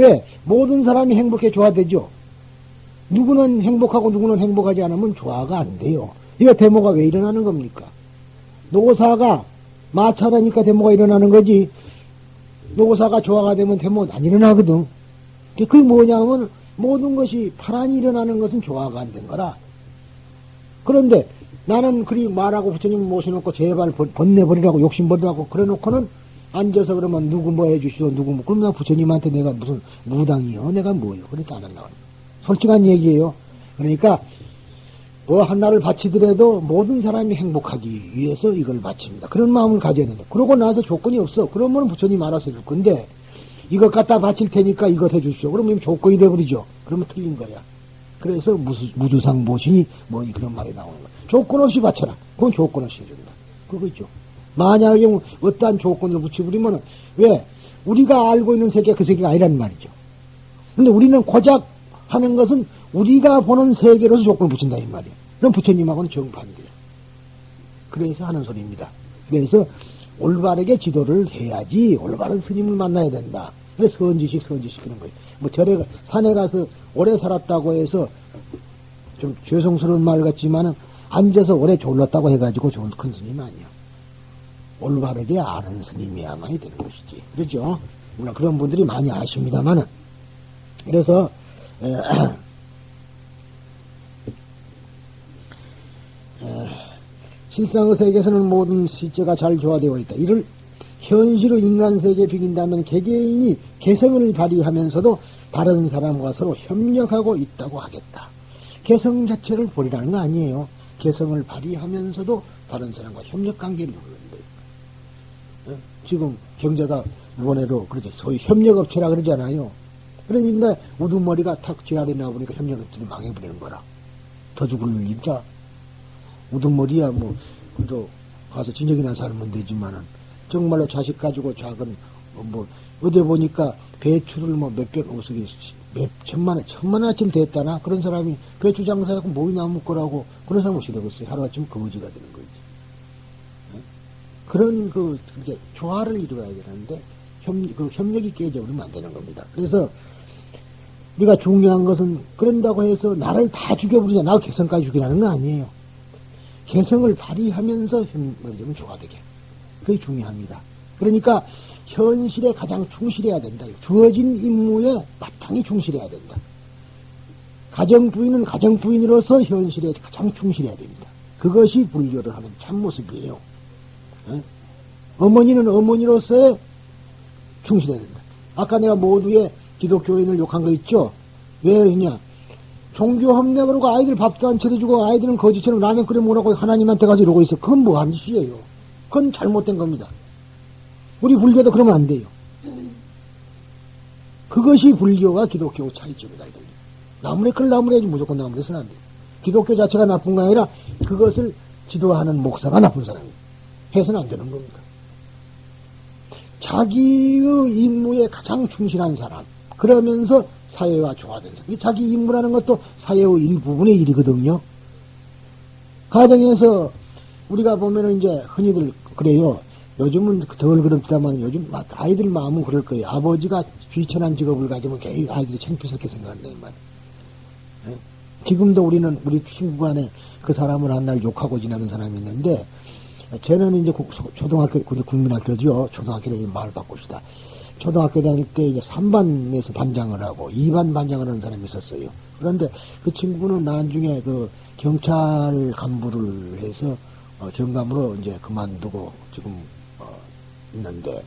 왜? 모든 사람이 행복해 줘야 되죠. 누구는 행복하고 누구는 행복하지 않으면 조화가 안 돼요. 이거 데모가 왜 일어나는 겁니까? 노사가 마찰하니까 데모가 일어나는 거지. 노사가 조화가 되면 데모 안 일어나거든. 그게 뭐냐면 모든 것이 파란이 일어나는 것은 조화가 안 된 거라. 그런데 나는 그리 말하고 부처님 모셔놓고 제발 번내버리라고 욕심버리라고 그래놓고는 앉아서 그러면 누구 뭐 해주시오 누구 뭐 그럼 나 부처님한테 내가 무슨 무당이요 내가 뭐요 그러니까 안 한다고. 솔직한 얘기예요. 그러니까 뭐 하나를 바치더라도 모든 사람이 행복하기 위해서 이걸 바칩니다. 그런 마음을 가져야 된다. 그러고 나서 조건이 없어. 그러면 부처님 알아서 해줄 건데 이것 갖다 바칠 테니까 이것 해주시오. 그러면 조건이 돼버리죠. 그러면 틀린 거야. 그래서 무주상 모신이 뭐 그런 말이 나오는 거야. 조건 없이 바쳐라. 그건 조건 없이 해준다. 그거죠. 만약에 어떠한 조건을 붙여버리면 왜? 우리가 알고 있는 세계가 그 세계가 아니란 말이죠. 근데 우리는 고작 하는 것은 우리가 보는 세계로서 조건을 붙인다 이 말이에요. 그럼 부처님하고는 정반대예요. 그래서 하는 소리입니다. 그래서 올바르게 지도를 해야지 올바른 스님을 만나야 된다. 그래서 선지식 그런 거예요. 뭐 절에 산에 가서 오래 살았다고 해서 좀 죄송스러운 말 같지만은 앉아서 오래 졸랐다고 해가지고 좋은 큰 스님 아니야. 올바르게 아는 스님이야만이 되는 것이지. 그렇죠? 물론 그런 분들이 많이 아십니다만은. 그래서 실상의 세계에서는 모든 시제가 잘 조화되어 있다. 이를 현실의 인간 세계에 비긴다면 개개인이 개성을 발휘하면서도 다른 사람과 서로 협력하고 있다고 하겠다. 개성 자체를 버리라는 거 아니에요. 개성을 발휘하면서도 다른 사람과 협력 관계를 누르는데. 지금 경제가 이번에도 그러죠. 소위 협력업체라 그러잖아요. 그러니까 우두머리가 탁 지랄이 나보니까 협력업체도 망해버리는 거라. 더 죽을 일자. 우두머리야 뭐 그래도 가서 진작이나 살면 되지만은 정말로 자식 가지고 작은 뭐 어제 보니까 배추를 뭐 몇백 오석이 몇 천만 원쯤 됐다나 그런 사람이 배추 장사하고 몸이 나무 거라고 그런 사람 없이 되겠어요. 하루아침 거지가 되는 거지. 그런 이제 조화를 이루어야 되는데 협력이 깨져버리면 안 되는 겁니다. 그래서 우리가 중요한 것은 그런다고 해서 나를 다 죽여버리자 나 개성까지 죽이라는 거 아니에요. 개성을 발휘하면서 좀 조화되게. 그게 중요합니다. 그러니까 현실에 가장 충실해야 된다. 주어진 임무에 마땅히 충실해야 된다. 가정부인은 가정부인으로서 현실에 가장 충실해야 됩니다. 그것이 불교를 하는 참모습이에요. 어머니는 어머니로서의 충실해야 된다. 아까 내가 모두의 기독교인을 욕한 거 있죠? 왜 그러냐? 종교 합리화로 아이들 밥도 안 차려주고 아이들은 거지처럼 라면 끓여 먹으라고 하나님한테 가서 이러고 있어. 그건 뭐 하는 짓이에요. 그건 잘못된 겁니다. 우리 불교도 그러면 안 돼요. 그것이 불교와 기독교 차이점이다. 나무래 그걸 나무래야지 무조건 나무래서는 안 돼요. 기독교 자체가 나쁜 거 아니라 그것을 지도하는 목사가 나쁜 사람이에요. 해서는 안 되는 겁니다. 자기의 임무에 가장 충실한 사람, 그러면서 사회와 조화된 사람. 자기 임무라는 것도 사회의 일부분의 일이거든요. 가정에서 우리가 보면은 이제 흔히들 그래요. 요즘은 덜 그렇다만 요즘 아이들 마음은 그럴 거예요. 아버지가 귀천한 직업을 가지면 괜히 아이들이 창피스럽게 생각한다는 말. 지금도 우리는 우리 친구 간에 그 사람을 한 날 욕하고 지나는 사람이 있는데, 쟤는 이제 초등학교, 국민학교죠. 초등학교에 말 바꿉시다. 초등학교 다닐 때 이제 3반에서 반장을 하고 2반 반장을 하는 사람이 있었어요. 그런데 그 친구는 나중에 그 경찰 간부를 해서 정감으로 이제 그만두고 지금 있는데,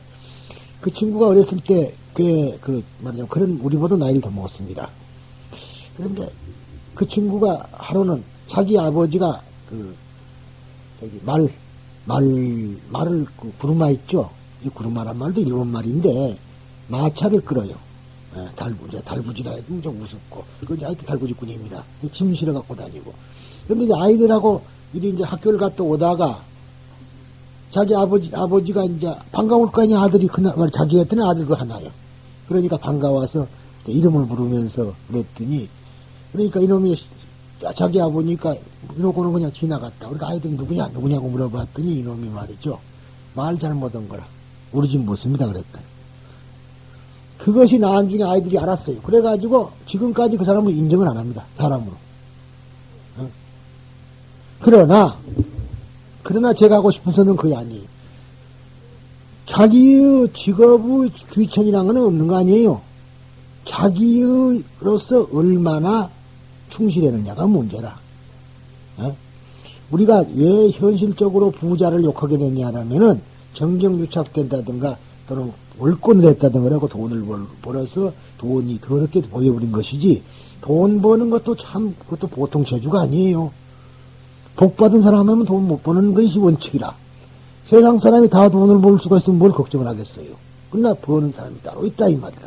그 친구가 어렸을 때 꽤 말하자면 그런 우리보다 나이를 더 먹었습니다. 그런데 그 친구가 하루는 자기 아버지가 말을 구르마 있죠? 이 구르마란 말도 일본 말인데 마차를 끌어요. 달구지라 해도 좀 우습고 그 아이들 달구지꾼입니다. 짐 실어 갖고 다니고. 그런데 이제 아이들하고 이제 학교를 갔다 오다가 자기 아버지가 이제 반가울 거 아니야. 아들이 자기한테는 아들 그 하나요. 그러니까 반가워서 이름을 부르면서 그랬더니, 그러니까 이놈이 자기 아버니까 이러고는 그냥 지나갔다. 그러니까 아이들 누구냐고 물어봤더니 이놈이 말이죠. 말 잘못한 거라. 우리 집 묻습니다. 그랬다. 그것이 나중에 아이들이 알았어요. 그래가지고 지금까지 그 사람을 인정을 안 합니다. 사람으로. 그러나 제가 하고 싶어서는 그게 아니에요. 자기의 직업의 귀천이라는 건 없는 거 아니에요. 자기로서 얼마나 충실했느냐가 문제라. 우리가 왜 현실적으로 부자를 욕하게 되냐면은 정경유착된다든가 또는 월권을 했다든가 하고 돈을 벌어서 돈이 더럽게 보여버린 것이지, 돈 버는 것도 참 그것도 보통 재주가 아니에요. 복 받은 사람 하면 돈 못 버는 것이 원칙이라. 세상 사람이 다 돈을 벌 수가 있으면 뭘 걱정을 하겠어요. 그러나 버는 사람이 따로 있다 이 말이라.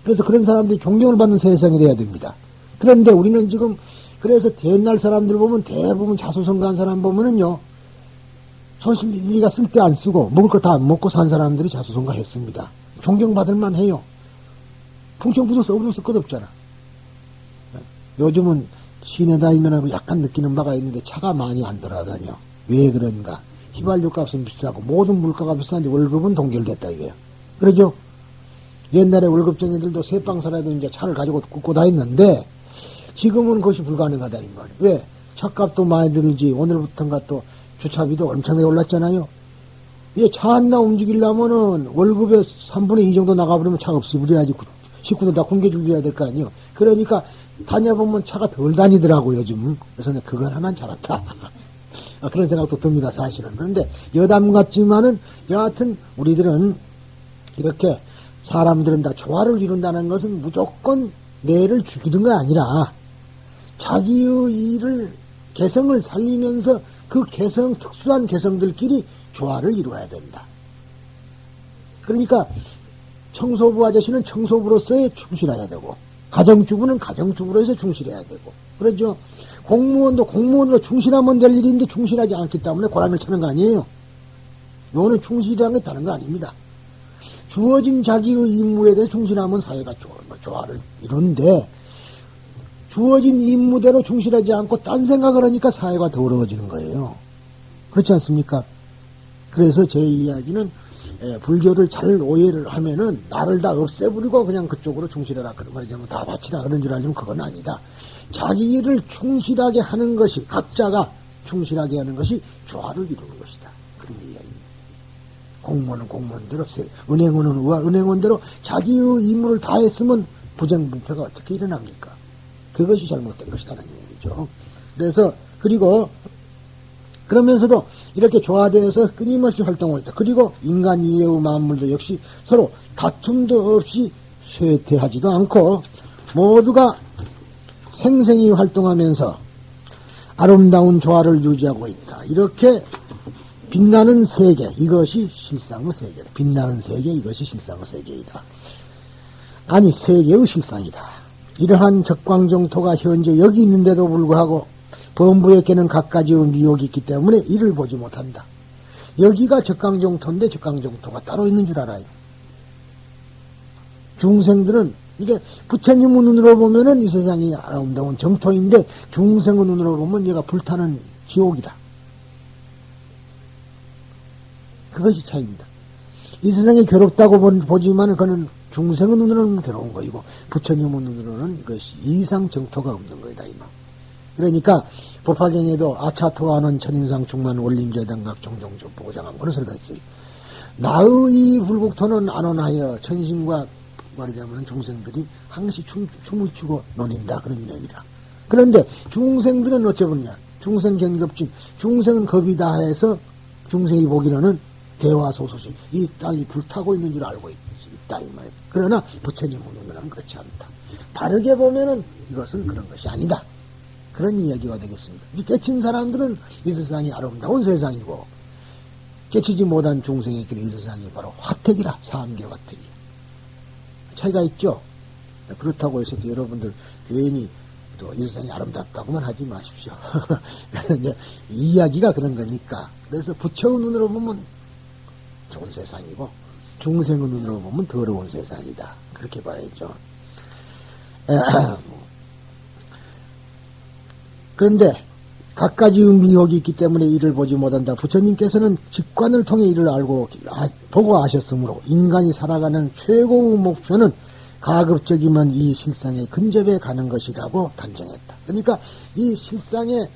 그래서 그런 사람들이 존경을 받는 세상이 돼야 됩니다. 그런데 우리는 지금 그래서 옛날 사람들 보면 대부분 자수성가한 사람 보면은요, 소신리가 쓸 때 안 쓰고 먹을 거 다 안 먹고 산 사람들이 자수성가했습니다. 존경받을 만해요. 풍청부서 써볼 것 없잖아. 요즘은 시내 다니면 약간 느끼는 바가 있는데 차가 많이 안 돌아다녀. 왜 그런가? 휘발유 값은 비싸고 모든 물가가 비싼데 월급은 동결됐다 이거야. 그러죠? 옛날에 월급쟁이들도 새빵 살아도 이제 차를 가지고 굽고 다녔는데 지금은 그것이 불가능하다 이 말이에요. 왜? 차값도 많이 들지. 오늘부터인가 또 주차비도 엄청나게 올랐잖아요. 예, 차 하나 움직이려면은 월급의 3분의 2 정도 나가버리면 차가 없어버려야지. 식구들 다 굶겨주려야 될 거 아니에요. 그러니까 다녀보면 차가 덜 다니더라고 요즘. 그래서 그건 하나 잘았다. 그런 생각도 듭니다 사실은. 그런데 여담 같지만은 여하튼 우리들은 이렇게 사람들은 다 조화를 이룬다는 것은 무조건 뇌를 죽이는 게 아니라 자기의 일을 개성을 살리면서 그 개성, 특수한 개성들끼리 조화를 이루어야 된다. 그러니까 청소부 아저씨는 청소부로서의 충실해야 되고, 가정주부는 가정주부로서 충실해야 되고, 그러죠. 공무원도 공무원으로 충실하면 될 일인데 충실하지 않기 때문에 고람을 차는 거 아니에요. 요거는 충실이라는 게 다른 거 아닙니다. 주어진 자기의 임무에 대해 충실하면 사회가 조화를 이루는데, 주어진 임무대로 충실하지 않고 딴 생각을 하니까 사회가 더러워지는 거예요. 그렇지 않습니까? 그래서 제 이야기는 불교를 잘 오해를 하면은 나를 다 없애버리고 그냥 그쪽으로 충실해라 그런 말이자면 다 바치라 그런 줄 알지만 그건 아니다. 자기 일을 충실하게 하는 것이, 각자가 충실하게 하는 것이 조화를 이루는 것이다. 그런 이야기입니다. 공무원은 공무원대로, 은행원은 은행원대로 자기의 임무를 다 했으면 부정부패가 어떻게 일어납니까? 그것이 잘못된 것이라는 얘기죠. 그래서, 그리고, 그러면서도 이렇게 조화되어서 끊임없이 활동하고 있다. 그리고 인간 이외의 만물도 역시 서로 다툼도 없이 쇠퇴하지도 않고 모두가 생생히 활동하면서 아름다운 조화를 유지하고 있다. 이렇게 빛나는 세계, 이것이 실상의 세계다. 빛나는 세계, 이것이 실상의 세계이다. 아니, 세계의 실상이다. 이러한 적광정토가 현재 여기 있는데도 불구하고 범부에게는 갖가지의 미혹이 있기 때문에 이를 보지 못한다. 여기가 적광정토인데 적광정토가 따로 있는 줄 알아요. 중생들은 이게 부처님의 눈으로 보면은 이 세상이 아름다운 정토인데 중생의 눈으로 보면 얘가 불타는 지옥이다. 그것이 차이입니다. 이 세상이 괴롭다고 보지만 그는 중생의 눈으로는 괴로운 거이고 부처님의 눈으로는 이것이 이상 정토가 없는 거이다 이 말. 그러니까 법화경에도 아차토하는 천인상 충만 원림재단각 종종조 보장한 그런 소리가 있어요. 나의 이 불국토는 안원하여 천신과 말하자면 중생들이 항시 춤을 추고 노닌다 그런 얘기다. 그런데 중생들은 어쩌겠냐. 중생 경ገብ진 중생은 겁이 다해서 중생이 보기로는 대화소소식 이 땅이 불타고 있는 줄 알고 있다 이 말이에요. 그러나 부처님 보는 그렇지 않다. 바르게 보면은 이것은 그런 것이 아니다. 그런 이야기가 되겠습니다. 이 깨친 사람들은 이 세상이 아름다운 세상이고 깨치지 못한 중생에게는 이 세상이 바로 화택이라. 삼계 화택이 차이가 있죠. 그렇다고 해서 여러분들 괜히 또 이 세상이 아름답다고만 하지 마십시오. 이제 이야기가 그런 거니까. 그래서 부처의 눈으로 보면 좋은 세상이고 중생의 눈으로 보면 더러운 세상이다. 그렇게 봐야죠. 그런데 갖가지 미혹이 있기 때문에 이를 보지 못한다. 부처님께서는 직관을 통해 이를 알고 보고 아셨으므로 인간이 살아가는 최고의 목표는 가급적이면 이 실상에 근접해 가는 것이라고 단정했다. 그러니까 이 실상에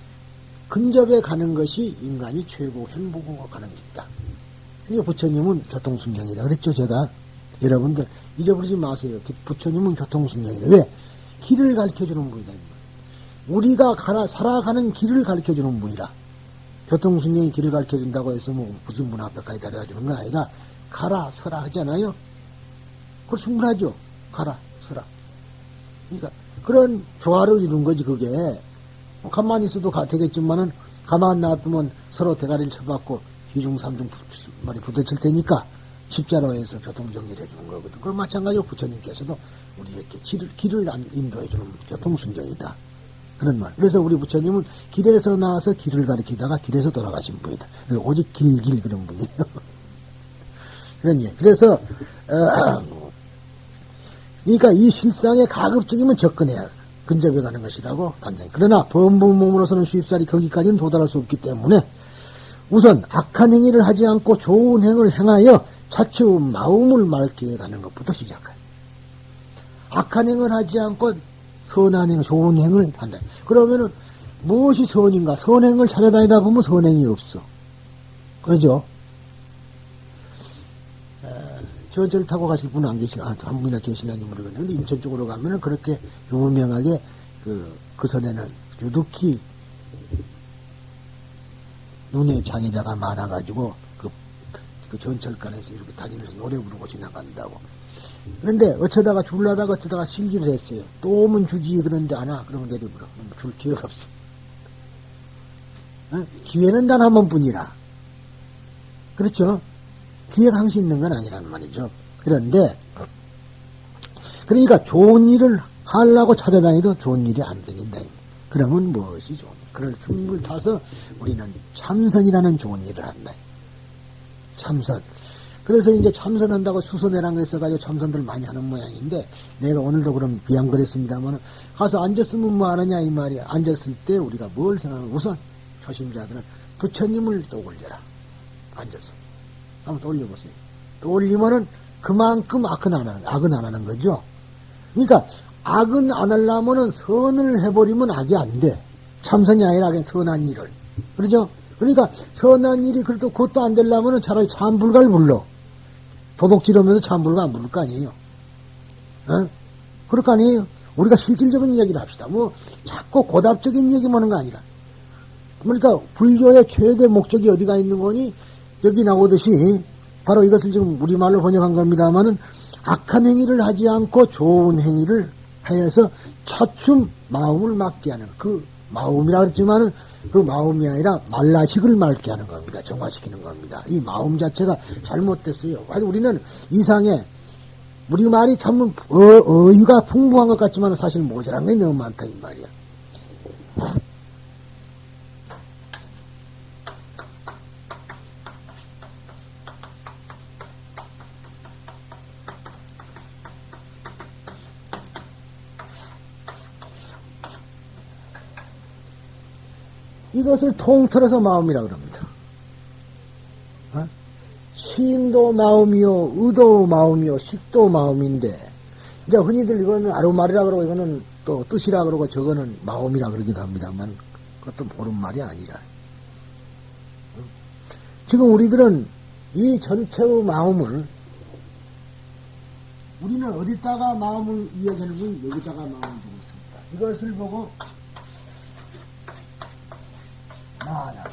근접해 가는 것이 인간이 최고 행복으로 가는 길이다. 그러니까 부처님은 교통순경이라 그랬죠. 제가 여러분들 잊어버리지 마세요. 부처님은 교통순경이다. 왜? 길을 가르쳐주는 분이다. 우리가 살아가는 길을 가르쳐주는 분이라. 교통순경이 길을 가르쳐준다고 해서 뭐 무슨 문 앞에까지 데려다주는 건 아니라 가라 서라 하잖아요. 그거 충분하죠. 가라 서라. 그러니까 그런 조화를 이룬 거지. 그게 가만히 있어도 되겠지만은 가만 놔두면 서로 대가리를 쳐받고 휘중 삼중 말이 부딪힐 테니까 십자로 해서 교통정리를 해주는 거거든. 그건 마찬가지로 부처님께서도 우리에게 길을 인도해주는 교통순경이다. 그런 말. 그래서 우리 부처님은 길에서 나와서 길을 가리키다가 길에서 돌아가신 분이다. 오직 길 그런 분이에요. 그런 얘기. 그래서 그러니까 이 실상에 가급적이면 접근해야 근접해 가는 것이라고 단정. 그러나 범부 몸으로서는 쉽사리 거기까지는 도달할 수 없기 때문에 우선 악한 행위를 하지 않고 좋은 행을 행하여 차츰 마음을 맑게 가는 것부터 시작해요. 악한 행을 하지 않고 선한 행, 좋은 행을 한다. 그러면은 무엇이 선인가? 선행을 찾아다니다 보면 선행이 없어. 그러죠? 전철 타고 가실 분은 안 계시나, 한 분이나 계시나니 모르겠는데, 인천 쪽으로 가면은 그렇게 유명하게 그 선에는 유독히 눈에 장애자가 많아가지고 그 전철간에서 이렇게 다니면서 노래 부르고 지나간다고. 그런데 어쩌다가 줄라다가 어쩌다가 실기를 했어요. 또 오면 주지. 그런데 안 와. 그러면 내려불어. 줄 기회가 없어. 어? 기회는 단 한 번뿐이라. 그렇죠? 기회가 항상 있는 건 아니란 말이죠. 그런데 그러니까 좋은 일을 하려고 찾아다니도 좋은 일이 안 생긴다. 그러면 무엇이 좋은 일? 그럴 틈을 타서 우리는 참선이라는 좋은 일을 한다. 참선. 그래서 이제 참선한다고 수선회랑 했어가지고 참선들 많이 하는 모양인데, 내가 오늘도 그럼 비양그랬습니다만, 가서 앉았으면 뭐 하느냐 이 말이야. 앉았을 때 우리가 뭘 생각하면 우선 초심자들은 부처님을 떠올려라. 앉았어. 한번 떠올려보세요. 떠올리면은 그만큼 악은 안 하는 거죠. 그러니까 악은 안 하려면은 선을 해버리면 악이 안 돼. 참선이 아니라 그냥 선한 일을. 그러죠? 그러니까 선한 일이 그래도 그것도 안 되려면은 차라리 참불가를 불러. 도둑질하면서 참불가 안 부를 거 아니에요. 어? 그럴 거 아니에요. 우리가 실질적인 이야기를 합시다. 뭐 자꾸 고답적인 얘기만 하는 거 아니라. 그러니까 불교의 최대 목적이 어디가 있는 거니? 여기 나오듯이 바로 이것을 지금 우리말로 번역한 겁니다만은 악한 행위를 하지 않고 좋은 행위를 하여서 차츰 마음을 맑게 하는 그 마음이라 그랬지만은 그 마음이 아니라 말라식을 맑게 하는 겁니다. 정화시키는 겁니다. 이 마음 자체가 잘못됐어요. 아주 우리는 이상에 우리 말이 참 어휘가 풍부한 것 같지만 사실 모자란 게 너무 많다 이 말이야. 이것을 통틀어서 마음이라 그럽니다. 어? 심도 마음이요, 의도 마음이요, 식도 마음인데, 이제 흔히들 이거는 아루말이라 그러고, 이거는 또 뜻이라 그러고, 저거는 마음이라 그러기도 합니다만, 그것도 옳은 말이 아니라. 지금 우리들은 이 전체의 마음을, 우리는 어디다가 마음을 이야기하는 건 여기다가 마음을 두고 있습니다. 이것을 보고, 나아라.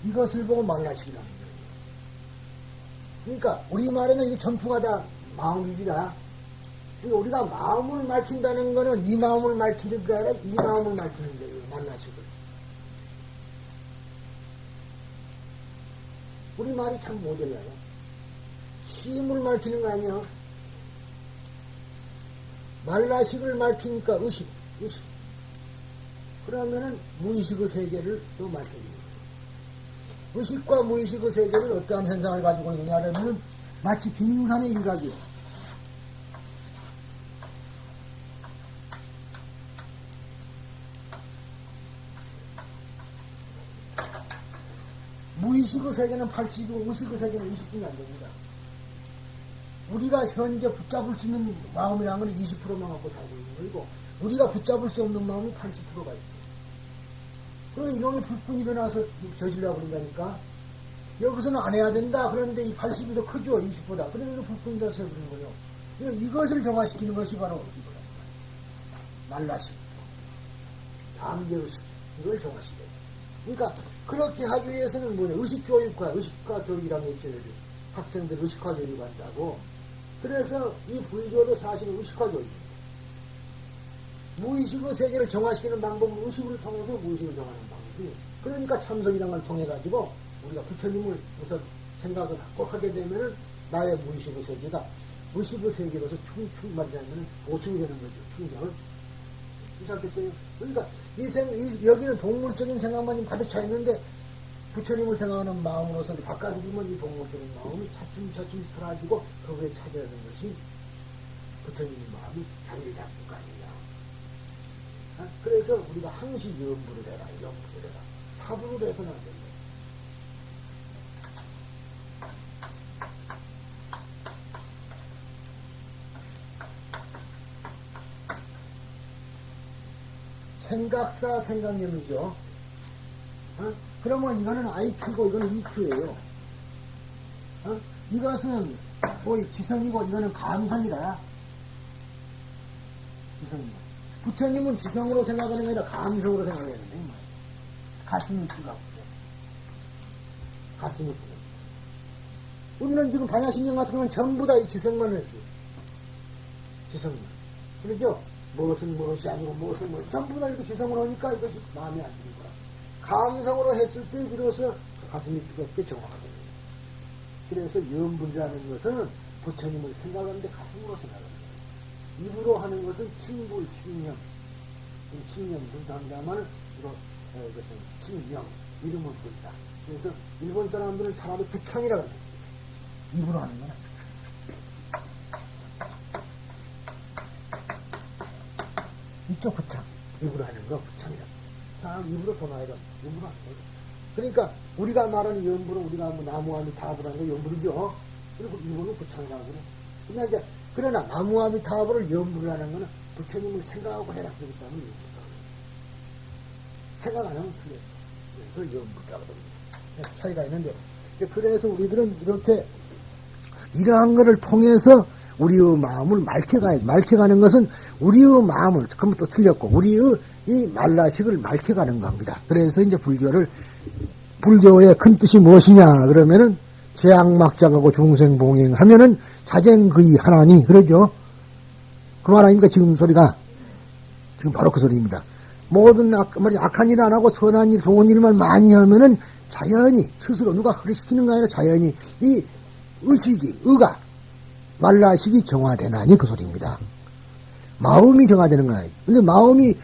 이것을 보고 말라시라. 그러니까 우리말에는 이게 전부가 다 마음입니다. 그러니까 우리가 마음을 밝힌다는 거는 이 마음을 밝히는 게 아니라 이 마음을 밝히는 거예요. 말라식을. 우리 말이 참 모자라요. 힘을 밝히는 거 아니야. 말라식을 밝히니까 의식. 그러면은 무의식의 세계를 또 밝혀주는 거예요. 의식과 무의식의 세계는 어떠한 현상을 가지고 있느냐면 마치 빙산의 일각이요. 무의식의 세계는 80이고 의식의 세계는 20분이 안 됩니다. 우리가 현재 붙잡을 수 있는 마음이라는 건 20%만 갖고 살고 있는 거고 우리가 붙잡을 수 없는 마음은 80%가 있어요. 그러면 이놈의 불끈이 일어나서 저질러 버린다니까. 여기서는 안 해야 된다. 그런데 이 80이 더 크죠. 20보다. 그러면 불끈이 더 세버리는 거예요. 그러니까 이것을 정화시키는 것이 바로 이거다. 말라식, 방제의식, 이걸 정화시켜야 돼. 그러니까 그렇게 하기 위해서는 뭐냐. 의식교육과 교육이라는 게 있어요. 학생들 의식화 교육을 한다고. 그래서 이 불교도 사실은 의식화 교육입니다. 무의식의 세계를 정화시키는 방법은 의식을 통해서 무의식을 정하는 방법이에요. 그러니까 참선이라는 걸 통해가지고 우리가 부처님을 우선 생각을 꼭 하게 되면은 나의 무의식의 세계가 의식의 세계로서 충만하면 보충이 되는 거죠. 충정을. 괜찮겠어요? 그러니까 여기는 동물적인 생각만 가득 차 있는데 부처님을 생각하는 마음으로서 바꿔주면 이 동물적인 마음이 차츰차츰 사라지고 거기에 찾아야 하는 것이 부처님의 마음이 자리 잡을 거 아니냐. 그래서 우리가 항시 염불을 해라, 염불을 해라. 사불을 해서는 안 된다. 생각사, 생각념이죠. 그러면 이거는 IQ고 이거는 EQ예요. 이것은 뭐 지성이고 이거는 감성이다. 지성이고. 부처님은 지성으로 생각하는 게 아니라 감성으로 생각해야 되는데, 가슴이 뜨겁고, 가슴이 뜨겁고. 우리는 지금 반야신경 같은 건 전부 다 이 지성만 했어요. 지성만. 그러죠? 무엇이 아니고 무엇은 전부 다 이렇게 지성으로 하니까 이것이 마음에 안 드는 거야. 감성으로 했을 때 비로소 가슴이 뜨겁게 정화가 됩니다. 그래서 염불이라는 것은 부처님을 생각하는데 가슴으로 생각하는 거예요. 입으로 하는 것은 칭불, 칭령. 칭령, 분당자만 이것은 칭령, 이름을 부른다. 그래서 일본 사람들은 차라리 부창이라고 합니다. 입으로 하는 거는. 이쪽 부창, 입으로 하는 거 부창이라. 다 입으로 도나이라. 입으로 하는 거. 그러니까 우리가 말하는 염불은 우리가 뭐 나무아미 타불하는 거 염불이죠. 그리고 입으로 부창이라고 그래. 그러나 나무아미 타불을 염불을 하는 거는 부처님을 생각하고 해라. 그렇기 때문에 염불이라고 그래. 생각 안 하면 틀렸어. 그래서 염불이라고 합니다. 차이가 있는데. 그래서 우리들은 이렇게 이러한 것을 통해서 우리의 마음을 맑혀가는 것은 우리의 마음을, 그럼 또 틀렸고, 우리의 이 말라식을 맑혀가는 겁니다. 그래서 이제 불교의 큰 뜻이 무엇이냐, 그러면은, 제약막장하고 중생봉행 하면은, 자쟁의 하나니, 그러죠? 그 말 아닙니까? 지금 소리가. 지금 바로 그 소리입니다. 모든 악한 일 안 하고 선한 일, 좋은 일만 많이 하면은, 자연히, 스스로 누가 허리시키는 거 아니라 자연히, 이 의식이, 의가, 말라식이 정화되나니 그 소리입니다. 마음이 정화되는 거 아니에요. 근데 마음이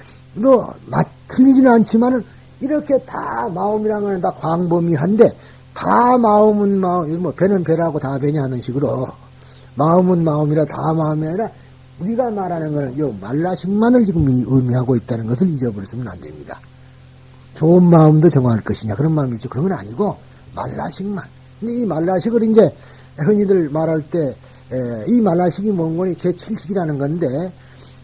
틀리지는 않지만은 이렇게 다 마음이라는 건 다 광범위한데 다 마음은 마음, 뭐 배는 배라고 다 배냐 하는 식으로 마음은 마음이라 다 마음이 아니라 우리가 말하는 거는 요 말라식만을 지금 의미하고 있다는 것을 잊어버렸으면 안 됩니다. 좋은 마음도 정화할 것이냐 그런 마음이 있죠. 그런 건 아니고 말라식만. 근데 이 말라식을 이제 흔히들 말할 때 이 말라식이 뭔 거니 제7식이라는 건데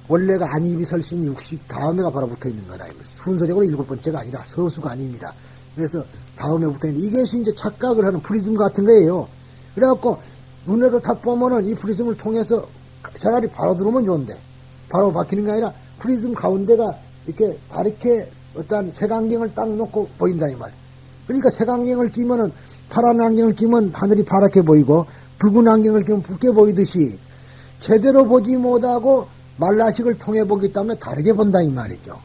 원래가 안입이 설신 60 다음에가 바로 붙어 있는 거다. 순서적으로 7번째가 아니라 서수가 아닙니다. 그래서 다음에 붙어 있는 이것이 이제 착각을 하는 프리즘 같은 거예요. 그래갖고 눈으로 딱 보면은 이 프리즘을 통해서 차라리 바로 들어오면 좋은데 바로 박히는 게 아니라 프리즘 가운데가 이렇게 다르게 어떠한 색안경을 딱 놓고 보인다 이 말. 그러니까 색안경을 끼면은 파란 안경을 끼면 하늘이 파랗게 보이고 붉은 안경을 끼면 붉게 보이듯이 제대로 보지 못하고 말라식을 통해 보기 때문에 다르게 본다 이 말이죠.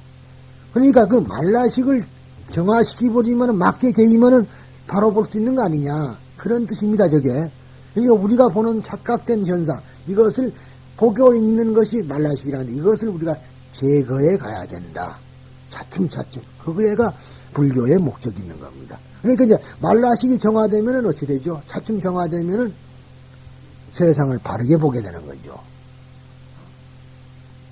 그러니까 그 말라식을 정화시키버리면 맞게 개이면은 바로 볼 수 있는 거 아니냐 그런 뜻입니다 저게. 그러니까 우리가 보는 착각된 현상 이것을 보고 있는 것이 말라식이라는데 이것을 우리가 제거해 가야 된다. 차츰차츰 그거가 불교의 목적이 있는 겁니다. 그러니까 이제 말라식이 정화되면은 어찌 되죠? 차츰 정화되면은 세상을 바르게 보게 되는 거죠.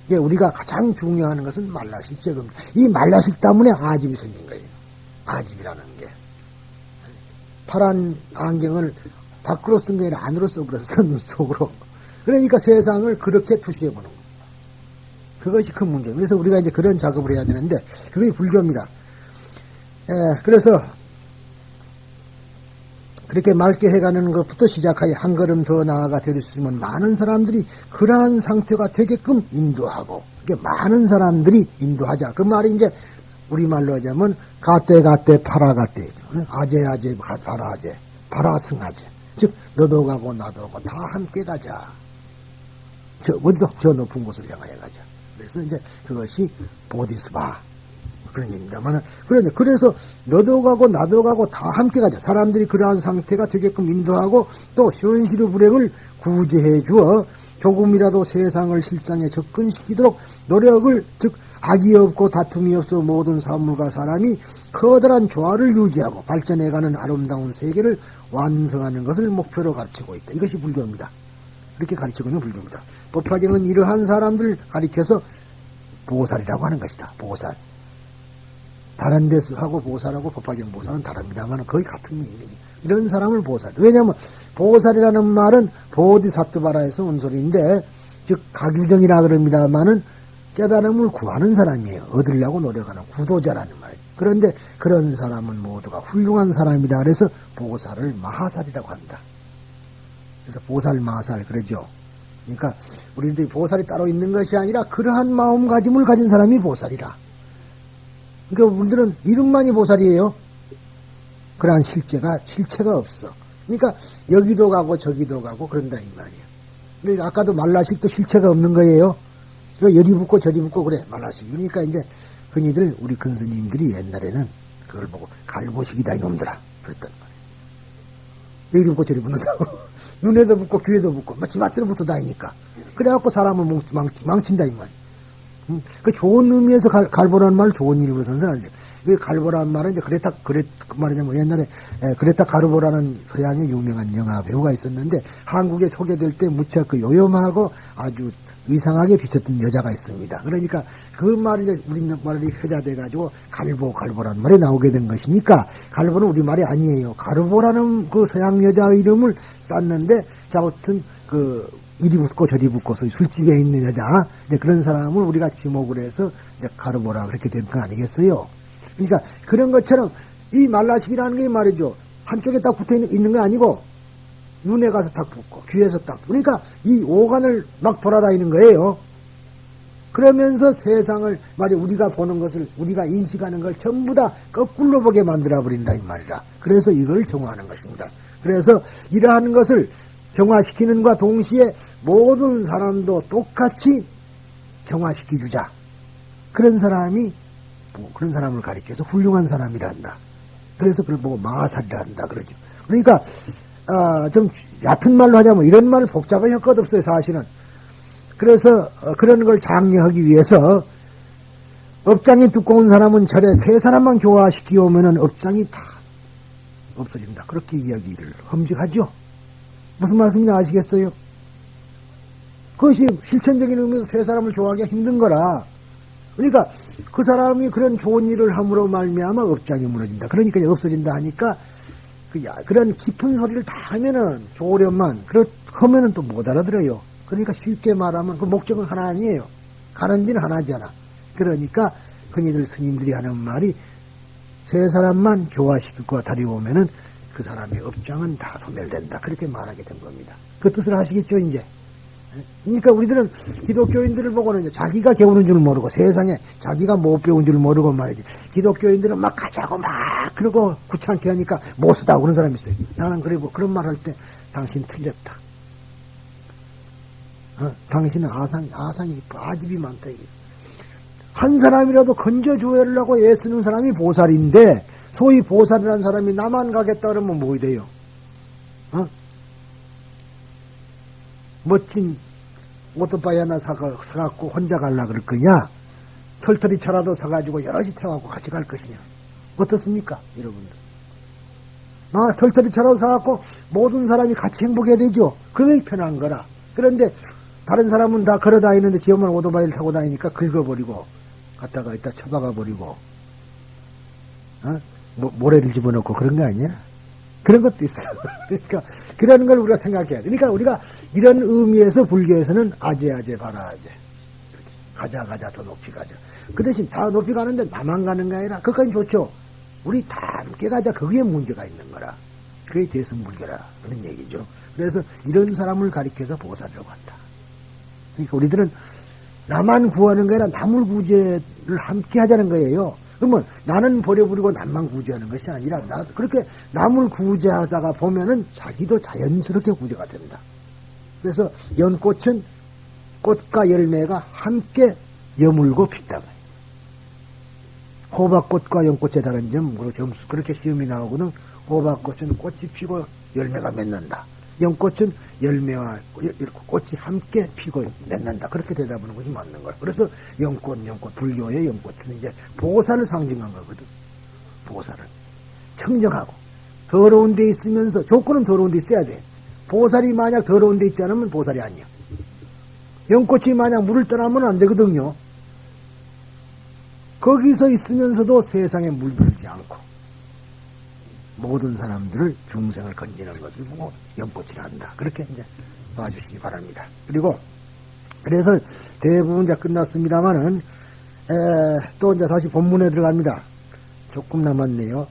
이게 우리가 가장 중요한 것은 말라식 제거입니다. 이 말라식 때문에 아집이 생긴 거예요. 아집이라는 게. 파란 안경을 밖으로 쓴 게 아니라 안으로 써버렸어, 눈 속으로. 그러니까 세상을 그렇게 투시해보는 거예요. 그것이 큰 문제예요. 그래서 우리가 이제 그런 작업을 해야 되는데, 그게 불교입니다. 그래서, 그렇게 맑게 해가는 것부터 시작하여 한 걸음 더 나아가 될 수 있으면 많은 사람들이 그러한 상태가 되게끔 인도하고, 이게 많은 사람들이 인도하자. 그 말이 이제, 우리말로 하자면, 가떼, 파라가떼. 아제, 파라아제, 파라승아제. 즉, 너도 가고 나도 가고 다 함께 가자. 어디도 저 높은 곳을 향하여 가자. 그래서 이제 그것이 보디스바. 그런 얘기입니다만, 그래서 너도 가고 나도 가고 다 함께 가자. 사람들이 그러한 상태가 되게끔 인도하고 또 현실의 불행을 구제해 주어 조금이라도 세상을 실상에 접근시키도록 노력을, 즉 악이 없고 다툼이 없어 모든 사물과 사람이 커다란 조화를 유지하고 발전해가는 아름다운 세계를 완성하는 것을 목표로 가르치고 있다. 이것이 불교입니다. 이렇게 가르치고 있는 불교입니다. 법화경은 이러한 사람들을 가리켜서 보살이라고 하는 것이다. 보살. 다른 데서 하고 보살하고 법화경 보살은 다릅니다만 거의 같은 의미죠. 이런 사람을 보살. 왜냐하면 보살이라는 말은 보디사트바라에서 온 소리인데, 즉 가규정이라 그럽니다마는 깨달음을 구하는 사람이에요. 얻으려고 노력하는 구도자라는 말이에요. 그런데 그런 사람은 모두가 훌륭한 사람이다. 그래서 보살을 마하살이라고 한다. 그래서 보살 마하살 그러죠. 그러니까 우리들이 보살이 따로 있는 것이 아니라 그러한 마음가짐을 가진 사람이 보살이라. 그러니까 우리들은 이름만이 보살이에요. 그러한 실체가 없어. 그러니까 여기도 가고 저기도 가고 그런다 이 말이에요. 그러니까 아까도 말라식도 실체가 없는 거예요. 그러니까 여리 붙고 저리 붙고 그래 말라식. 그러니까 이제 흔히들 우리 근스님들이 옛날에는 그걸 보고 갈보식이다 이놈들아 그랬단 말이에요. 여기 붙고 저리 붙는다고. 눈에도 붙고 귀에도 붙고 마치 맞대로 붙어 다니니까. 그래갖고 사람을 망친다 이 말이에요. 그 좋은 의미에서 갈보라는 말 좋은 일이라고 생각하죠. 그 갈보라는 말은 이제 그 말이냐면 옛날에 그레타 가르보라는 서양의 유명한 영화 배우가 있었는데 한국에 소개될 때 무척 그 요염하고 아주 의상하게 비쳤던 여자가 있습니다. 그러니까 그 말이 이제 우리 말이 회자돼가지고 갈보라는 말이 나오게 된 것이니까 갈보는 우리 말이 아니에요. 가르보라는 그 서양 여자의 이름을 쌌는데 자, 아무튼 이리 붙고 저리 붙고 술집에 있는 여자 이제 그런 사람을 우리가 지목을 해서 이제 가르보라 그렇게 된 거 아니겠어요? 그러니까 그런 것처럼 이 말라식이라는 게 말이죠. 한쪽에 딱 붙어 있는 거 아니고 눈에 가서 딱 붙고 귀에서 딱 그러니까 이 오간을 막 돌아다니는 거예요. 그러면서 세상을 말이 우리가 보는 것을 우리가 인식하는 걸 전부 다 거꾸로 보게 만들어 버린다 이 말이라. 그래서 이걸 정화하는 것입니다. 그래서 이러한 것을 정화시키는과 동시에 모든 사람도 똑같이 정화시켜주자. 그런 사람이 그런 사람을 가리켜서 훌륭한 사람이라 한다. 그래서 그걸 보고 마하살이라 한다 그러죠. 그러니까 좀 얕은 말로 하자면 이런 말 복잡한 것 없어요 사실은. 그래서 그런 걸 장려하기 위해서 업장이 두꺼운 사람은 절에 세 사람만 교화시키오면은 업장이 다 없어진다. 그렇게 이야기를 험직하죠. 무슨 말씀인지 아시겠어요? 그것이 실천적인 의미에서 세 사람을 좋아하기가 힘든 거라. 그러니까 그 사람이 그런 좋은 일을 함으로 말미암아 업장이 무너진다. 그러니까 없어진다 하니까 그런 깊은 소리를 다 하면은 좋으련만 하면은 또 못 알아들어요. 그러니까 쉽게 말하면 그 목적은 하나 아니에요. 가는 데는 하나잖아. 그러니까 흔히들 스님들이 하는 말이 세 사람만 교화시키고 다리오면은 그 사람의 업장은 다 소멸된다. 그렇게 말하게 된 겁니다. 그 뜻을 아시겠죠, 이제? 그러니까 우리들은 기독교인들을 보고는 이제 자기가 배우는 줄 모르고 세상에 자기가 못 배운 줄 모르고 말이지. 기독교인들은 막 가자고 막 그러고 귀찮게 하니까 못 쓰다고 그런 사람이 있어요. 나는 그리고 그런 말 할 때 당신 틀렸다. 당신은 아상이 아집이 많다. 이게. 한 사람이라도 건져주려고 애쓰는 사람이 보살인데 소위 보살이라는 사람이 나만 가겠다 그러면 뭐 돼요? 멋진 오토바이 하나 사갖고 혼자 갈라 그럴 거냐? 털털이 차라도 사가지고 여럿이 태워갖고 같이 갈 것이냐? 어떻습니까, 여러분들? 털털이 차로 사갖고 모든 사람이 같이 행복해야 되죠. 그게 편한 거라. 그런데 다른 사람은 다 걸어 다니는데 지 엄마는 오토바이를 타고 다니니까 긁어버리고 갖다가 이따 처박아버리고 모래를 집어넣고 그런 거 아니야? 그런 것도 있어. 그러니까 그런 걸 우리가 생각해야 돼. 그러니까 우리가 이런 의미에서 불교에서는 아재아재 바라아재, 가자 더 높이 가자. 그 대신 다 높이 가는데 나만 가는 게 아니라 그까지 좋죠. 우리 다 함께 가자. 그게 문제가 있는 거라. 그게 대승불교라 그런 얘기죠. 그래서 이런 사람을 가리켜서 보살이라고 한다. 그러니까 우리들은 나만 구하는 게 아니라 남을 구제를 함께 하자는 거예요. 그러면 나는 버려버리고 남만 구제하는 것이 아니라 그렇게 남을 구제하다가 보면은 자기도 자연스럽게 구제가 된다. 그래서 연꽃은 꽃과 열매가 함께 여물고 핀다. 호박꽃과 연꽃의 다른 점, 점수 그렇게 시험이 나오거든. 호박꽃은 꽃이 피고 열매가 맺는다. 연꽃은 열매와 꽃이 함께 피고 맺는다. 그렇게 대답하는 것이 맞는 거야. 그래서 연꽃, 불교의 연꽃은 이제 보살을 상징한 거거든. 보살을. 청정하고, 더러운 데 있으면서, 조건은 더러운 데 있어야 돼. 보살이 만약 더러운 데 있지 않으면 보살이 아니야. 연꽃이 만약 물을 떠나면 안 되거든요. 거기서 있으면서도 세상에 물들지 않고, 모든 사람들을 중생을 건지는 것을 보고 연꽃이라 한다. 그렇게 이제 봐주시기 바랍니다. 그리고 그래서 대부분 이제 끝났습니다만은 또 이제 다시 본문에 들어갑니다. 조금 남았네요.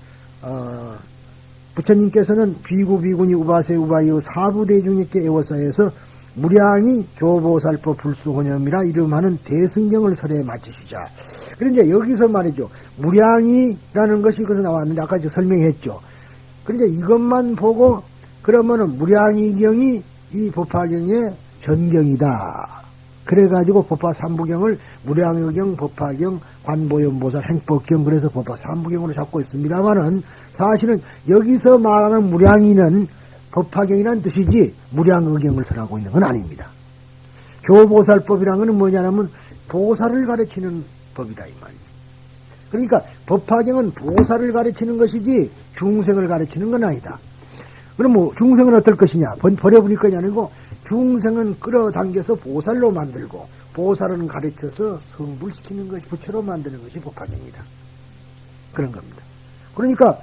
부처님께서는 비구비구니 우바세 우바이의 사부대중에게 애워서해서 무량이 교보살법 불수혼염이라 이름하는 대승경을 설에 마치시자. 그런데 여기서 말이죠. 무량이라는 것이 여기서 나왔는데 아까 설명했죠. 그러니까 이것만 보고 그러면은 무량이경이 이 법화경의 전경이다. 그래가지고 법화 삼부경을 무량의경, 법화경, 관보연보살, 행법경 그래서 법화 삼부경으로 잡고 있습니다만은 사실은 여기서 말하는 무량이는 법화경이라는 뜻이지 무량의경을 설하고 있는 건 아닙니다. 교보살법이라는 것은 뭐냐면 보살을 가르치는 법이다 이 말이죠. 그러니까 법화경은 보살을 가르치는 것이지 중생을 가르치는 건 아니다. 그럼 뭐 중생은 어떨 것이냐? 버려버릴 것이 아니고 중생은 끌어당겨서 보살로 만들고 보살은 가르쳐서 성불시키는 것이 부처로 만드는 것이 법화경이다. 그런 겁니다. 그러니까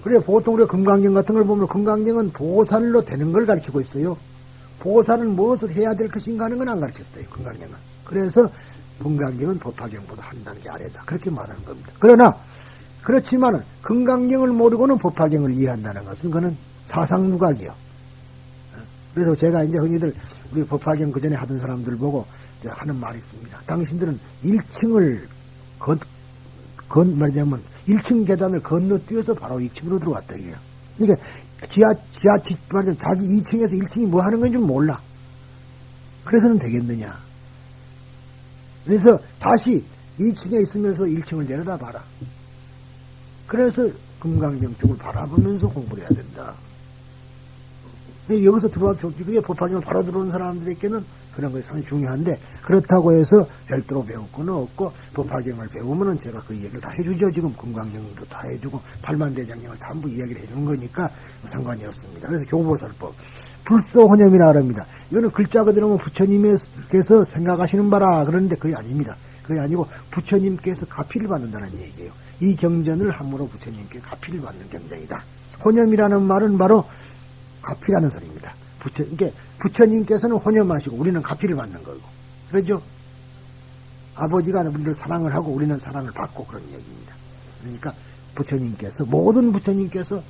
그래 보통 우리가 금강경 같은 걸 보면 금강경은 보살로 되는 걸 가르치고 있어요. 보살은 무엇을 해야 될 것인가 하는 건 안 가르쳤어요. 금강경은. 그래서 금강경은 법화경보다 한 단계 아래다. 그렇게 말하는 겁니다. 그러나 그렇지만은 금강경을 모르고는 법화경을 이해한다는 것은 그는 사상무각이요. 그래서 제가 이제 흔히들 우리 법화경 그 전에 하던 사람들 보고 하는 말이 있습니다. 당신들은 1층을 말하자면 1층 계단을 건너뛰어서 바로 2층으로 들어왔다 이게요. 그러니까 말하자면 자기 2층에서 1층이 뭐 하는 건지 몰라. 그래서는 되겠느냐. 그래서 다시 2층에 있으면서 1층을 내려다 봐라. 그래서 금강경 쪽을 바라보면서 공부를 해야 된다. 여기서 그게 법화경을 바로 들어오는 사람들에게는 그런 것이 상당히 중요한데, 그렇다고 해서 별도로 배울 건 없고, 법화경을 배우면은 제가 그 얘기를 다 해주죠. 지금 금강경도 다 해주고, 팔만대장경을 전부 이야기를 해주는 거니까 상관이 없습니다. 그래서 교보살법. 불소혼염이라 합니다. 이거는 글자 그대로 부처님께서 생각하시는 바라 그러는데 그게 아닙니다. 그게 아니고 부처님께서 가피를 받는다는 얘기예요. 이 경전을 함으로 부처님께 가피를 받는 경전이다. 혼염이라는 말은 바로 가피라는 소리입니다. 그러니까 부처님께서는 혼염하시고 우리는 가피를 받는 거고. 그러죠? 아버지가 우리를 사랑을 하고 우리는 사랑을 받고 그런 얘기입니다. 그러니까 부처님께서, 모든 부처님께서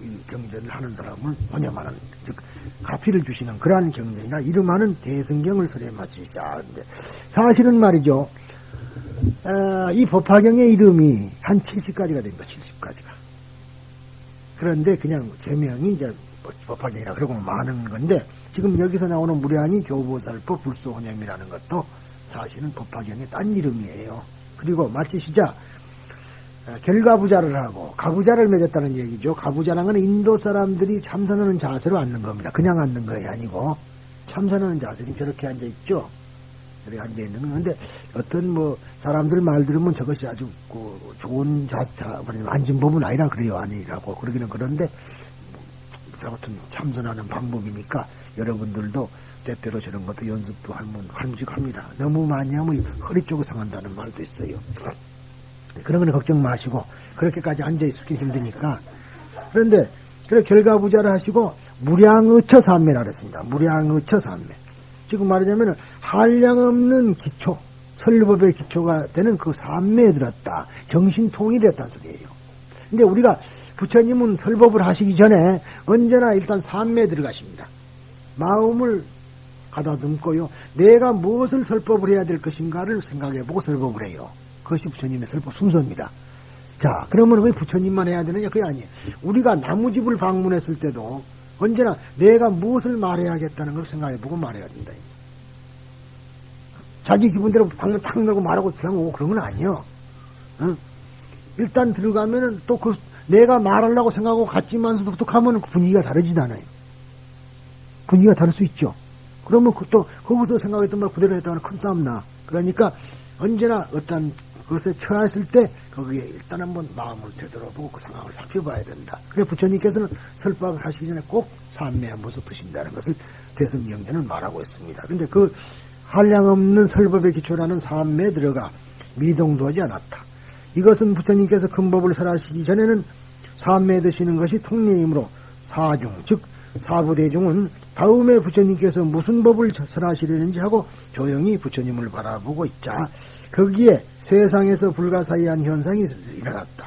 이 경전을 하는 사람을 혼염하는, 즉 가피를 주시는 그러한 경전이나 이름하는 대승경을 설에 마치자 하는데, 사실은 말이죠. 이 법화경의 이름이 한 70가지가 됩니다. 70가지가. 그런데 그냥 제명이 이제 법화경이라 그러고 많은 건데, 지금 여기서 나오는 무량이 교보살법 불소혼염이라는 것도 사실은 법화경의 딴 이름이에요. 그리고 마치시자 결가부자를 하고 가부자를 맺었다는 얘기죠. 가부자라는 건 인도 사람들이 참선하는 자세로 앉는 겁니다. 그냥 앉는 것이 아니고 참선하는 자세는 저렇게 앉아있죠. 이렇게 앉아있는 건데, 어떤 뭐, 사람들 말 들으면 저것이 아주 좋은 앉은 법은 아니라 그래요. 아니라고. 그러기는 그런데, 아무튼 참선하는 방법이니까 여러분들도 때때로 저런 것도 연습도 하면 할무직합니다. 너무 많이 하면 허리 쪽이 상한다는 말도 있어요. 그런 건 걱정 마시고, 그렇게까지 앉아있기 힘드니까. 그런데, 그래 결과부자를 하시고, 무량의처삼매라 그랬습니다. 무량의처삼매. 지금 말하자면 한량없는 기초, 설법의 기초가 되는 그 삼매에 들었다. 정신통일했다는 소리예요. 근데 우리가 부처님은 설법을 하시기 전에 언제나 일단 삼매에 들어가십니다. 마음을 가다듬고요. 내가 무엇을 설법을 해야 될 것인가를 생각해보고 설법을 해요. 그것이 부처님의 설법 순서입니다. 자, 그러면 왜 부처님만 해야 되느냐? 그게 아니에요. 우리가 나무집을 방문했을 때도 언제나 내가 무엇을 말해야겠다는 걸 생각해보고 말해야 된다. 자기 기분대로 방문 탁 내고 말하고 그냥 오고 그런 건 아니에요. 응? 일단 들어가면은 또 그 내가 말하려고 생각하고 갔지만서도 또 가면 분위기가 다르지도 않아요. 분위기가 다를 수 있죠. 그러면 또 거기서 생각했던 말 그대로 했다가는 큰 싸움 나. 그러니까 언제나 어떤 그것에 처했을 때 거기에 일단 한번 마음을 되돌아보고 그 상황을 살펴봐야 된다. 그래서 부처님께서는 설법을 하시기 전에 꼭 삼매 한번 섭드신다는 것을 대승경전은 말하고 있습니다. 근데 그 한량없는 설법의 기초라는 삼매에 들어가 미동도 하지 않았다. 이것은 부처님께서 큰 법을 설하시기 전에는 삼매에 드시는 것이 통례이므로 사중, 즉 사부대중은 다음에 부처님께서 무슨 법을 설하시려는지 하고 조용히 부처님을 바라보고 있자 거기에 세상에서 불가사의한 현상이 일어났다.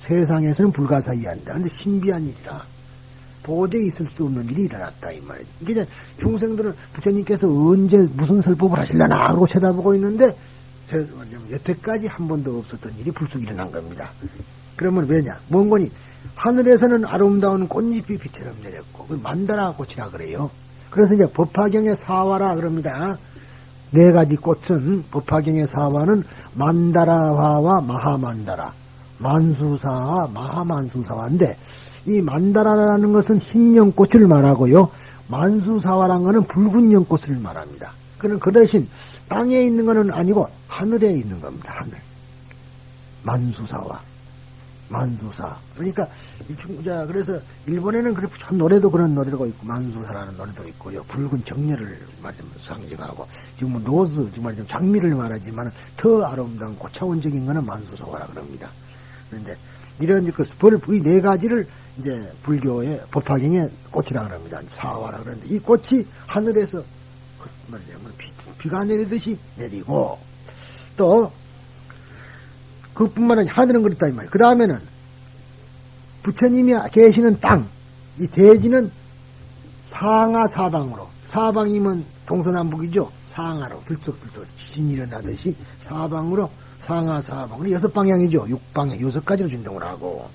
세상에서는 불가사의한다. 근데 신비한 일이라 도저히 있을 수 없는 일이 일어났다 이 말이지. 이게 중생들은 부처님께서 언제 무슨 설법을 하실려나 하고 쳐다보고 있는데 여태까지 한 번도 없었던 일이 불쑥 일어난 겁니다. 그러면 왜냐? 뭔 거니? 하늘에서는 아름다운 꽃잎이 빛처럼 내렸고 그 만다라 꽃이라 그래요. 그래서 이제 법화경의 사화라 그럽니다. 네 가지 꽃은 법화경의 사화는 만다라화와 마하만다라, 만수사와 마하만수사화인데 이 만다라라는 것은 흰 연꽃을 말하고요. 만수사화라는 것은 붉은 연꽃을 말합니다. 그는 그 대신 땅에 있는 것은 아니고 하늘에 있는 겁니다. 하늘. 만수사화. 만수사. 그러니까, 그래서, 일본에는 그렇게 참 노래도 그런 노래가 있고, 만수사라는 노래도 있고요. 붉은 정열을 상징하고, 지금 로즈, 정말 좀 장미를 말하지만, 더 아름다운 고차원적인 거는 만수사화라 그럽니다. 그런데, 이런 이 네 가지를 이제 불교의 법화경의 꽃이라 그럽니다. 사화라 그러는데, 이 꽃이 하늘에서, 말하자면 비가 내리듯이 내리고, 또, 그뿐만 아니라 하늘은 그렇다 이 말이에요. 그 다음에는 부처님이 계시는 땅, 이 대지는 상하 사방으로, 사방이면 동서남북이죠. 상하로 들썩들썩 지진이 일어나듯이 사방으로 상하 사방으로 6방향이죠. 6방향 6가지로 진동을 하고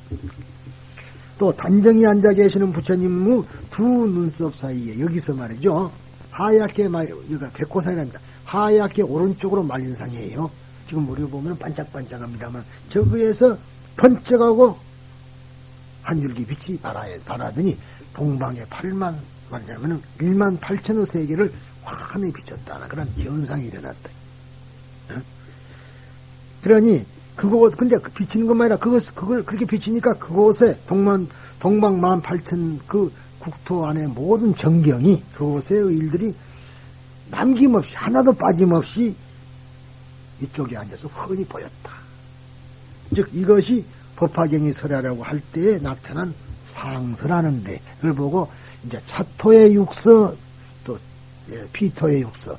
또 단정히 앉아 계시는 부처님 두 눈썹 사이에 여기서 말이죠. 하얗게 여기가 백호산이랍니다. 하얗게 오른쪽으로 말린 상이에요. 지금 우리가 보면 반짝반짝합니다만 저기에서 번쩍하고 한 줄기 빛이 바라더니 동방의 18,000의 세계를 환히 비쳤다. 그런 현상이 일어났다. 그러니 근데 비치는 것만 아니라 그걸 그렇게 비치니까 그곳에 동방 18,000 그 국토 안에 모든 정경이 그곳의 일들이 남김없이 하나도 빠짐없이 이쪽에 앉아서 훤히 보였다. 즉 이것이 법화경이 설하라고 할 때에 나타난 상서라는데 그걸 보고 이제 차토의 육서 또 피토의 육서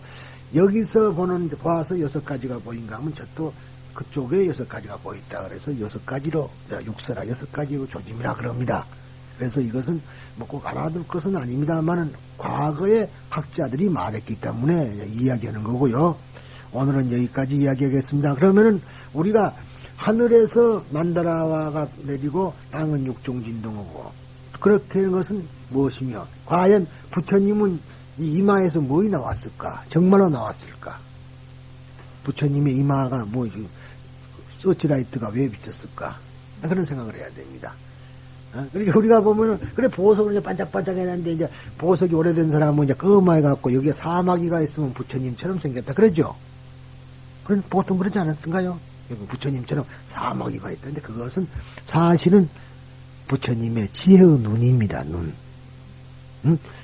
여기서 봐서 6가지가 보인가 하면 저또 그쪽에 6가지가 보였다. 그래서 6가지로 육서라 6가지로 조짐이라 그럽니다. 그래서 이것은 뭐 꼭 알아둘 것은 아닙니다만은 과거에 학자들이 말했기 때문에 이야기하는 거고요. 오늘은 여기까지 이야기하겠습니다. 그러면은 우리가 하늘에서 만다라화가 내리고 땅은 육종진동하고 그렇게 하는 것은 무엇이며 과연 부처님은 이 이마에서 뭐이 나왔을까? 정말로 나왔을까? 부처님의 이마가 서치라이트가 왜 비쳤을까? 그런 생각을 해야 됩니다. 그러니까 우리가 보면은, 그래, 보석을 이제 반짝반짝 해놨는데, 이제 보석이 오래된 사람은 이제 껌해갖고, 여기에 사마귀가 있으면 부처님처럼 생겼다. 그러죠? 그런, 보통 그러지 않았던가요? 여기 부처님처럼 사마귀가 있던데, 그것은 사실은 부처님의 지혜의 눈입니다, 눈.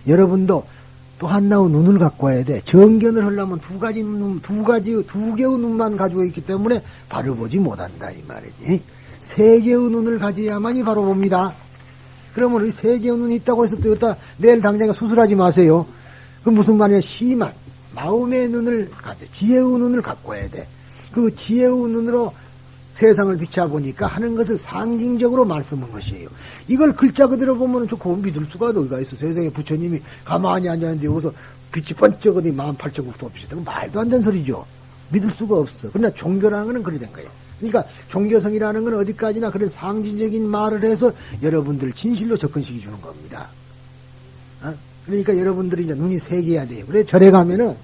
여러분도 또 한나의 눈을 갖고 와야 돼. 정견을 하려면 두 개의 눈만 가지고 있기 때문에 바로 보지 못한다, 이 말이지. 세 개의 눈을 가져야만이 바로 봅니다. 그러면 우리 세 개의 눈이 있다고 해서 또 여기다 내일 당장에 수술하지 마세요. 그 무슨 말이야? 심한 마음의 눈을 지혜의 눈을 갖고 와야 돼. 그 지혜의 눈으로 세상을 비춰보니까 하는 것을 상징적으로 말씀한 것이에요. 이걸 글자 그대로 보면 그거 믿을 수가 어디가 있어. 세상에 부처님이 가만히 앉았는데 여기서 빛이 번쩍 어디 18,000국도 없이 말도 안 되는 소리죠. 믿을 수가 없어. 그러나 종교라는 건 그래 된 거예요. 그러니까 종교성이라는 건 어디까지나 그런 상징적인 말을 해서 여러분들 진실로 접근시켜 주는 겁니다. 그러니까 여러분들이 이제 눈이 세 개야 돼요. 그래 절에 가면은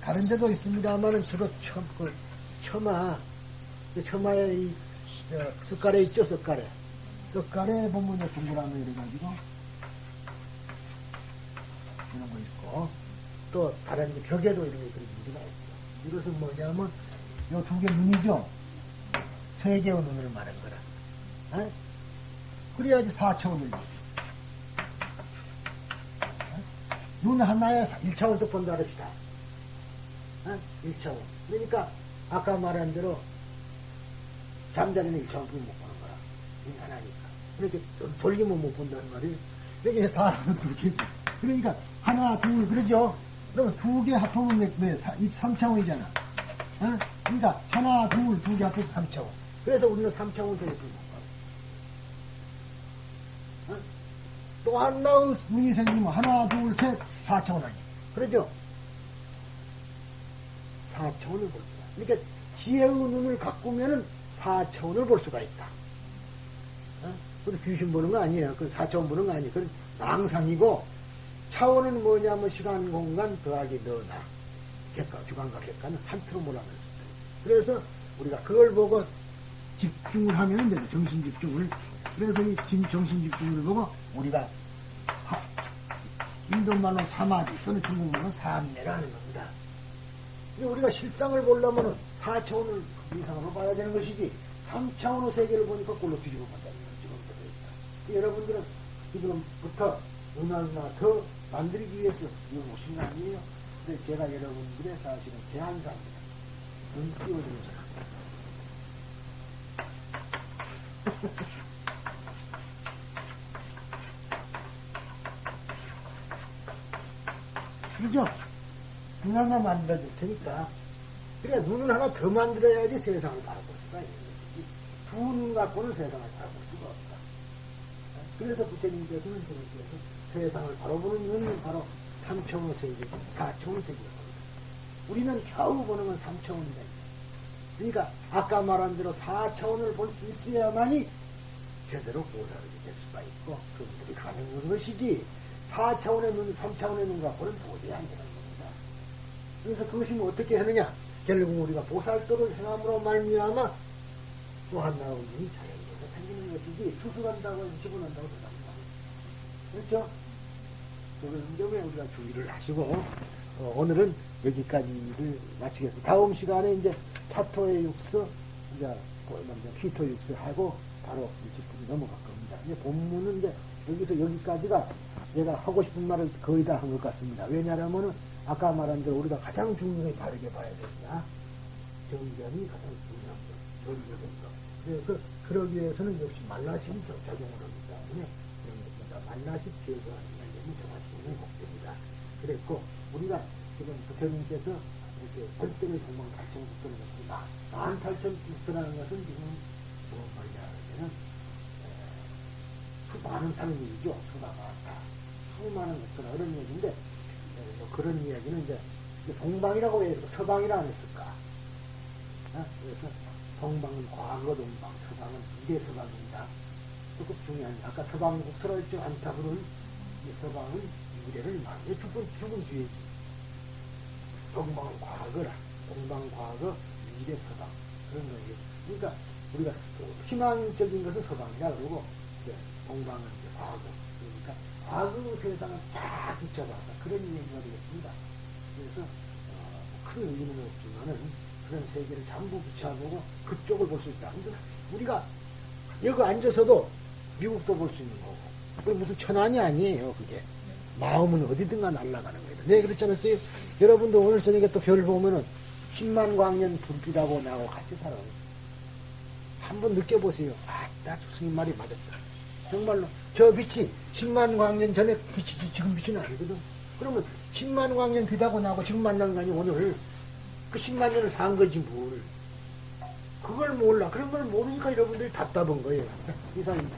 다른 데도 있습니다만은 주로 처마에 이 숟가래 있죠, 숟가래. 숟가래 보면 동그라미 이래가지고 이런 거 있고 또 다른 벽에도 이런 게 그리가 있어. 이것은 뭐냐면 요 두 개 눈이죠. 세 개의 눈을 말한 거라. 그래야지 4차원을. 눈 하나에 1차원도 본다 그럽시다. 1차원. 그러니까 아까 말한 대로 잠자리는 1차원도 못 보는 거라. 눈 하나니까. 이렇게 돌리면 못 본다는 말이에요. 여기 사람은 두 개. 그러니까 하나, 둘, 그러죠? 그러면 두 개 합하면 몇? 3차원이잖아. 그러니까 하나, 둘, 두 개 합해서 3차원. 그래서 우리는 3차원 속에 못 봐. 또 하나의 눈이 생기면 하나, 둘, 셋, 4차원 아니에요. 그러죠? 4차원을 볼 수가. 그러니까 지혜의 눈을 가꾸면은 4차원을 볼 수가 있다. 그건 귀신 보는 거 아니에요. 그 4차원 보는 거 아니에요. 그건 망상이고, 차원은 뭐냐면 시간, 공간, 더하기 너나, 객관, 주관과 객관은 한 틀로 몰아낼 수 있어요. 그래서 우리가 그걸 보고 집중을 하면 되죠. 정신 집중을. 그래서 이 정신 집중을 보고 우리가 인도말로 사마디 또는 중국말로 삼매라는 겁니다. 우리가 실상을 보려면 4차원을 이상으로 봐야 되는 것이지 3차원의 세계를 보니까 꼴로 뒤집어 본다는 거죠. 여러분들은 지금부터 은하나 더 만들기 위해서 이거 오신 거 아니에요? 근데 제가 여러분들의 사실은 제한사입니다. 눈 띄워드려서 그죠? 눈 하나 만들어줄 테니까. 그래, 눈을 하나 더 만들어야지 세상을 바라볼 수가 있는 것이지. 두 눈 갖고는 세상을 바라볼 수가 없다. 그래서 부처님께서는 세상을 바라보는 눈이 바로 3차원 세계, 4차원 세계입니다. 우리는 겨우 보는 건 3차원이다. 그러니까 아까 말한 대로 4차원을 볼 수 있어야만이 제대로 보살이 될 수가 있고 그것들이 가능한 것이지 4차원의 눈, 3차원의 눈 갖고는 도저히 안 되는 겁니다. 그래서 그것이 뭐 어떻게 하느냐? 결국 우리가 보살도를 행함으로 말미암아 또 하나의 눈이 자연에서 생기는 것이지 수술한다고 해서 집어넣는다고 생각합니다. 그렇죠? 그런 점에 우리가 주의를 하시고 오늘은 여기까지를 마치겠습니다. 다음 시간에 이제 타토의 육서, 이제 휘토 육서 하고 바로 이제 넘어갈 겁니다. 이제 본문은 이제 여기서 여기까지가 제가 하고 싶은 말을 거의 다 한 것 같습니다. 왜냐하면은 아까 말한 대로 우리가 가장 중요하게 바르게 봐야 됩니다. 정견이 가장 중요한 것, 절개된 것. 그래서 그러기 위해서는 역시 말라심이 적용을 하기 때문에 그런 것보다 말라심 제거하는 게 정하시는 목표입니다. 그랬고 우리가 지금 부처님께서 이렇게 절대의 공방 8,000국도를 갖고 18,000국도라는 것은 지금 무슨 말이냐 하면 수많은 사람이죠. 수가 많다. 수많은 것들은 그런 얘기인데 뭐 그런 이야기는 이제 동방이라고 왜 서방이라 안 했을까? 그래서 동방은 과거 동방, 서방은 미래 서방입니다. 조금 중요한 아까 서방 국토라 했죠. 안타그는 서방은 미래를 말해 죽은 뒤에 동방은 과거라. 동방과거 미래서방 그런 거예요. 그러니까 우리가 희망적인 것은 서방이라 그러고 동방은 이제 과거 그러니까 과거 세상을 싹 비춰봐서 그런 얘기가 되겠습니다. 그래서 큰 의미는 없지만은 그런 세계를 전부 비춰보고 그쪽을 볼 수 있다. 근데 우리가 여기 앉아서도 미국도 볼 수 있는 거고 그 무슨 천안이 아니에요. 그게 마음은 어디든가 날아가는 거예요. 네, 그렇지 않았어요? 여러분도 오늘 저녁에 또 별 보면은 10만 광년 불빛하고 나하고 같이 살아요. 한번 느껴보세요. 아, 나 스님 말이 맞았다. 정말로 저 빛이 10만 광년 전에 빛이지 지금 빛은 아니거든. 그러면 10만 광년 빛하고 나하고 지금 만난 거 아니 오늘 그 10만 년을 산 거지 뭘. 그걸 몰라. 그런 걸 모르니까 여러분들이 답답한 거예요. 이상입니다.